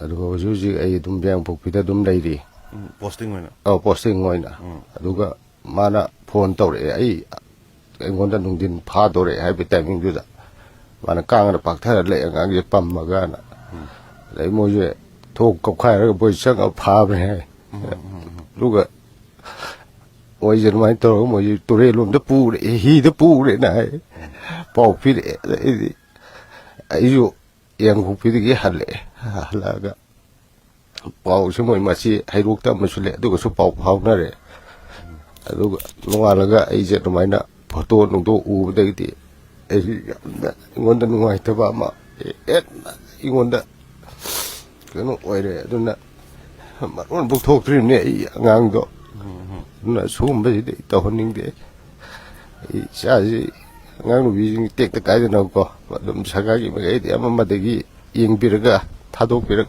ꯑꯗꯨꯒ ꯍꯧꯖꯤꯛ ꯍꯧꯖꯤꯛ ꯑꯩ ꯑꯗꯨꯝ ꯌꯥꯡꯄꯣꯛꯄꯤꯗ ꯑꯗꯨꯝ ꯂꯩꯔꯤ ꯄꯣꯁꯇꯤꯡ ꯑꯣꯏꯅ ꯄꯣꯁꯇꯤꯡ ꯑꯣꯏꯅ ꯑꯗꯨꯒ ꯃꯥꯅ ꯐꯣꯟ ꯇꯧꯔꯛꯑꯦ ꯑꯩꯉꯣꯟꯗ ꯅꯨꯡꯊꯤꯟ ꯐꯥꯗꯣꯔꯛꯑꯦ ꯍꯥꯏꯕ ꯇꯥꯏꯃꯤꯡꯗꯨꯗ ꯃꯥꯅ ꯀꯥꯡꯅ ꯄꯥꯛꯊꯔ ꯂꯩ ꯑꯉꯥꯡꯁꯦ ꯄꯝꯃꯒꯅ ꯑꯗꯩ ꯃꯣꯏꯁꯦ ꯊꯣꯛ ꯀꯧꯈꯥꯏꯔꯒ ꯃꯣꯏ ꯆꯪꯉꯒ ꯐꯥꯕꯅꯦ ꯍꯥꯏ ꯑꯗꯨꯒ ꯃꯣꯏꯁꯦ ꯑꯗꯨꯃꯥꯏꯅ ꯇꯧꯔꯒ ꯃꯣꯏꯁꯦ ꯇꯨꯔꯦꯜꯂꯣꯝꯗ ꯄꯨꯔꯦ ꯍꯤꯗ ꯄꯨꯔꯦꯅ ꯍꯥꯏ ꯄꯥꯎ ꯄꯤꯔꯛꯑꯦ ꯑꯗꯩꯗꯤ ꯑꯩꯁꯨ ꯌꯥꯡꯄꯣꯛꯄꯤꯗꯒꯤ ꯍꯜꯂꯛꯑꯒ ꯄꯥꯎꯁꯦ ꯃꯣꯏ ꯃꯁꯤ ꯍꯩꯔꯣꯛꯇ ꯑꯃꯁꯨ ꯂꯩ ꯑꯗꯨꯒꯁꯨ ꯄꯥꯎ ꯐꯥꯎꯅꯔꯦ ꯑꯗꯨꯒ ꯅꯣꯡꯉꯥꯜꯂꯒ ꯑꯩꯁꯦ ꯑꯗꯨꯃꯥꯏꯅ ꯐꯣꯇꯣ ꯅꯨꯡꯗꯣ ꯎꯕꯗꯒꯤꯗꯤ ꯑꯩꯁꯨ ꯌꯥꯝꯅ ꯑꯩꯉꯣꯟꯗ ꯅꯨꯡꯉꯥꯏꯇꯕ ꯑꯃ ꯍꯦꯟꯅ ꯑꯩꯉꯣꯟꯗ ꯀꯩꯅꯣ ꯑꯣꯏꯔꯦ ꯑꯗꯨꯅ ꯃꯔꯣꯟ ꯄꯨꯊꯣꯛꯇ꯭ꯔꯤꯕꯅꯦ ꯑꯩ ꯑꯉꯥꯡꯗꯣ ꯑꯗꯨꯅ ꯁꯤꯒꯨꯝꯕꯁꯤꯗꯤ ꯇꯧꯍꯟꯅꯤꯡꯗꯦ ꯑꯩ ꯏꯆꯥꯁꯤ ꯑꯉꯥꯡ ꯅꯨꯕꯤꯁꯤꯡ ꯇꯦꯛꯇ ꯀꯥꯏꯗꯅꯀꯣ ꯑꯗꯨꯝ ꯁꯔꯀꯥꯔꯒꯤ ꯃꯥꯏꯀꯩꯗꯤ ꯑꯃꯗꯒꯤ ꯌꯦꯡꯕꯤꯔꯒ ꯊꯥꯗꯣꯛꯄꯤꯔꯛ